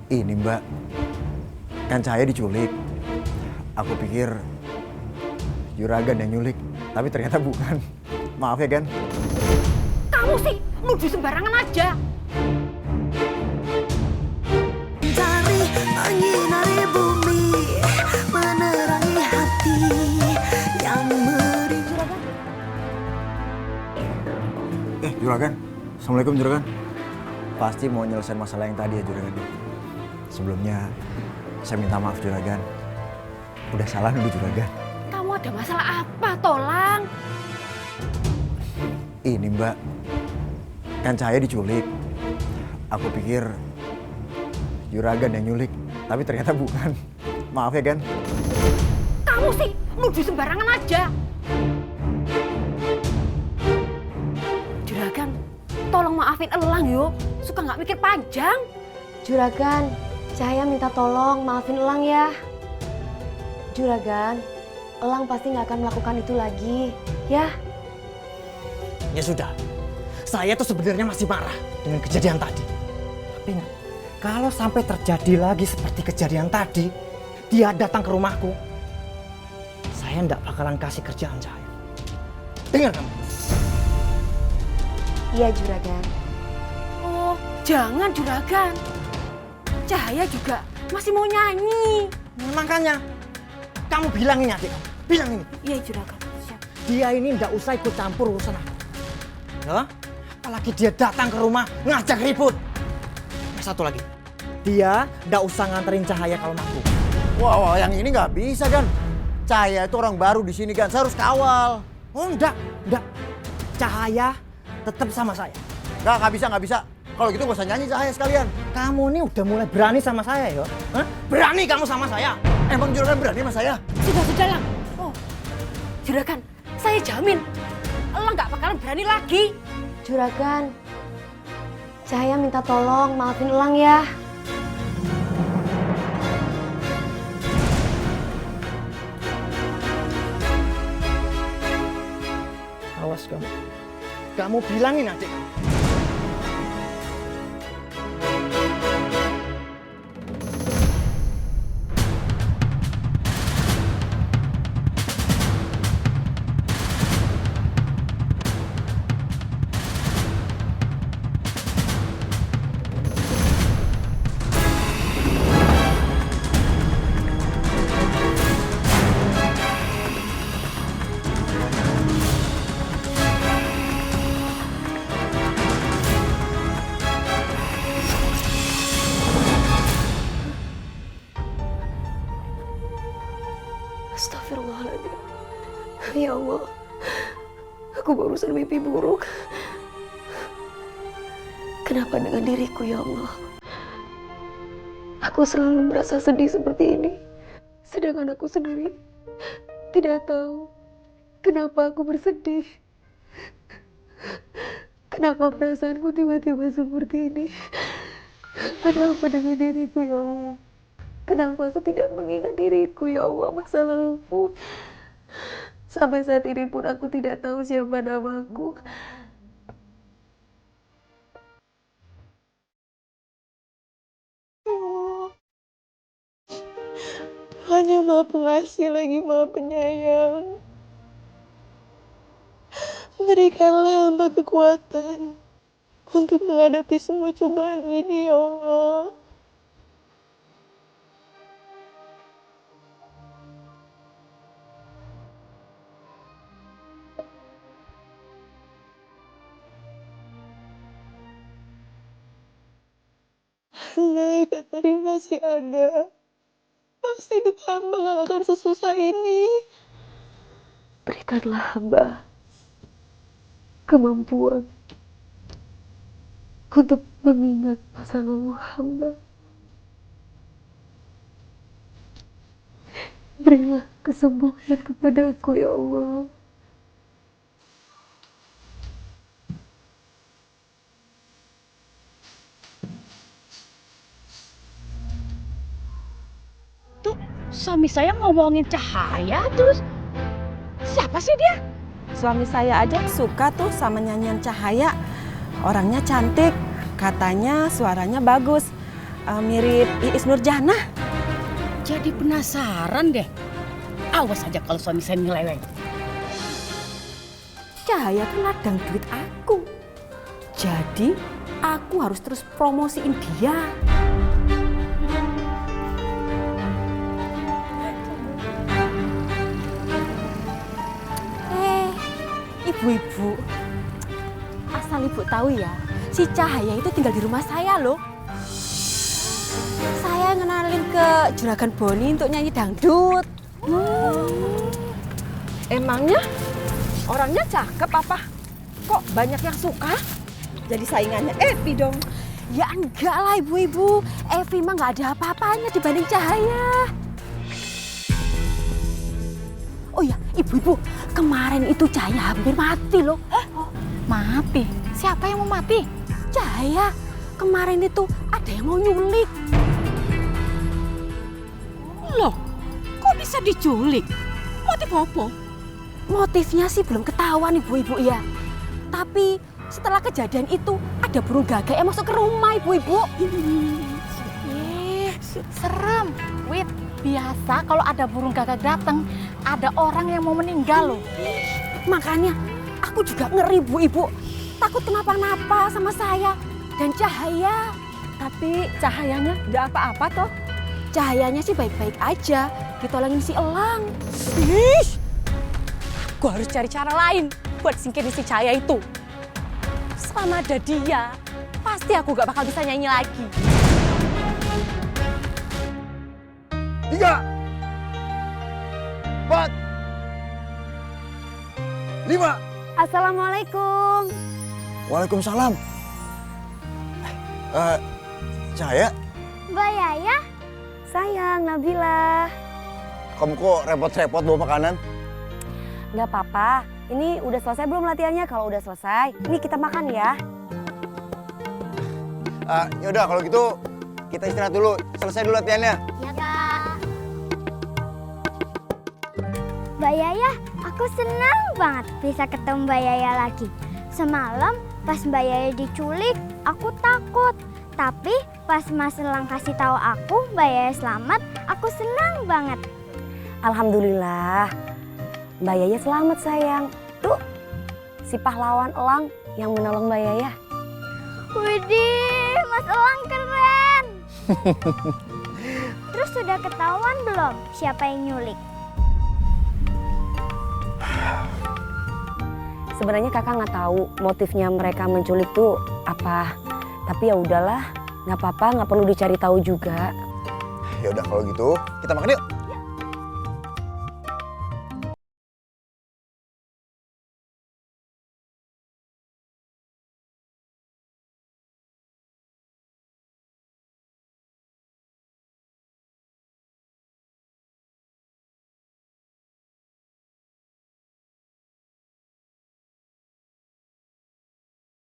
Ini Mbak, kan Cahaya diculik. Aku pikir Juragan yang nyulik, tapi ternyata bukan. Maaf ya, Gan. Kamu sih nuduh sembarangan aja. Mencari menyinari bumi, menerangi hati yang merindu. Juragan. Assalamualaikum, Juragan. Pasti mau nyelesain masalah yang tadi ya, Juragan. Sebelumnya, saya minta maaf, Juragan. Udah salah nuduh Juragan. Kamu ada masalah apa, Tolang? Ini Mbak, kan Cahaya diculik. Aku pikir Juragan yang nyulik, tapi ternyata bukan. Maaf ya, Gan. Kamu sih nuduh sembarangan aja. Juragan, tolong maafin Elang yo. Suka nggak mikir panjang. Juragan, Cahaya minta tolong maafin Elang ya. Juragan, Elang pasti nggak akan melakukan itu lagi, ya. Ya sudah, saya tuh sebenarnya masih marah dengan kejadian tadi. Tapi ingat, kalau sampai terjadi lagi seperti kejadian tadi, dia datang ke rumahku, saya nggak bakalan kasih kerjaan Cahaya. Dengar kamu? Iya, Juragan. Oh, jangan Juragan. Cahaya juga masih mau nyanyi. Makanya, kamu bilangin adik kamu, bilang ini. Iya Juragan, siap. Dia ini nggak usah ikut campur urusan aku. Ya? Apalagi dia datang ke rumah ngajak ribut. Satu lagi, dia nggak usah nganterin Cahaya kalau mabuk. Wah, yang ini nggak bisa, Gan. Cahaya itu orang baru di sini, Gan. Saya harus kawal. Oh enggak. Cahaya tetap sama saya. Nggak bisa. Kalau gitu gak usah nyanyi Cahaya sekalian. Kamu ini udah mulai berani sama saya, ya? Hah? Berani kamu sama saya? Emang Juragan berani sama saya? Sudah Lang. Oh, Juragan, saya jamin Elang nggak bakalan berani lagi. Juragan, Cahaya minta tolong maafin Elang ya. Awas kamu. Kamu bilangin adik kamu. Astagfirullahaladzim. Ya Allah, aku barusan mimpi buruk. Kenapa dengan diriku ya Allah? Aku selalu merasa sedih seperti ini. Sedangkan aku sendiri tidak tahu kenapa aku bersedih. Kenapa perasaanku tiba-tiba seperti ini? Ada apa dengan diriku ya Allah? Kenapa aku tidak mengingat diriku ya Allah masa laluku? Sampai saat ini pun aku tidak tahu siapa namaku. Oh, hanya Maha Pengasih lagi Maha Penyayang. Berikanlah hamba kekuatan untuk menghadapi semua cobaan ini ya Allah. Andai kata dia masih ada, pasti hidup hamba gak akan sesusah ini. Berikanlah hamba kemampuan untuk mengingat masa lalu hamba. Berilah kesembuhan kepada aku ya Allah. Suami saya ngomongin Cahaya terus. Siapa sih dia? Suami saya aja suka tuh sama nyanyian Cahaya. Orangnya cantik, katanya suaranya bagus. Mirip Iis Nurjana. Jadi penasaran deh. Awas aja kalau suami saya nyeleweng. Cahaya kan ladang duit aku. Jadi aku harus terus promosiin dia. Ibu-ibu, asal ibu tahu ya, si Cahaya itu tinggal di rumah saya loh. Saya ngenalin ke Juragan Boni untuk nyanyi dangdut. Emangnya orangnya cakep apa? Kok banyak yang suka? Jadi saingannya Evi dong. Ya enggak lah ibu-ibu, Evi mah nggak ada apa-apanya dibanding Cahaya. Oh ya ibu-ibu, kemarin itu Cahaya hampir mati loh. Mati? Siapa yang mau mati? Cahaya, kemarin itu ada yang mau nyulik. Loh, kok bisa diculik? Motif apa? Motifnya sih belum ketahuan ibu-ibu ya. Tapi setelah kejadian itu ada burung gagak yang masuk ke rumah ibu-ibu. Serem. Wit, biasa kalau ada burung gagak datang, ada orang yang mau meninggal loh. Makanya aku juga ngeri ibu-ibu. Takut kenapa-napa sama saya dan Cahaya. Tapi Cahayanya nggak apa-apa toh. Cahayanya sih baik-baik aja. Ditolongin si Elang. Gue harus cari cara lain buat singkirin si Cahaya itu. Selama ada dia, pasti aku gak bakal bisa nyanyi lagi. 3, 4, 5. Assalamualaikum. Waalaikumsalam. Cahaya, Mbak Yaya. Sayang, Nabila. kamu kok repot-repot bawa makanan? Nggak apa-apa. Ini udah selesai belum latihannya? Kalau udah selesai, ini kita makan ya. Yaudah kalau gitu kita istirahat dulu. Selesai dulu latihannya. Ya, Kak. Mbak Yaya, aku senang banget bisa ketemu Mbak Yaya lagi. Semalam pas Mbak Yaya diculik, aku takut. Tapi pas Mas Elang kasih tahu aku Mbak Yaya selamat, aku senang banget. Alhamdulillah, Mbak Yaya selamat sayang. Tuh, si pahlawan Elang yang menolong Mbak Yaya. Widih, Mas Elang keren. Terus sudah ketahuan belum siapa yang nyulik? Sebenarnya kakak nggak tahu motifnya mereka menculik tuh apa. Tapi ya udahlah, nggak apa-apa, nggak perlu dicari tahu juga. Yaudah kalau gitu kita makan yuk.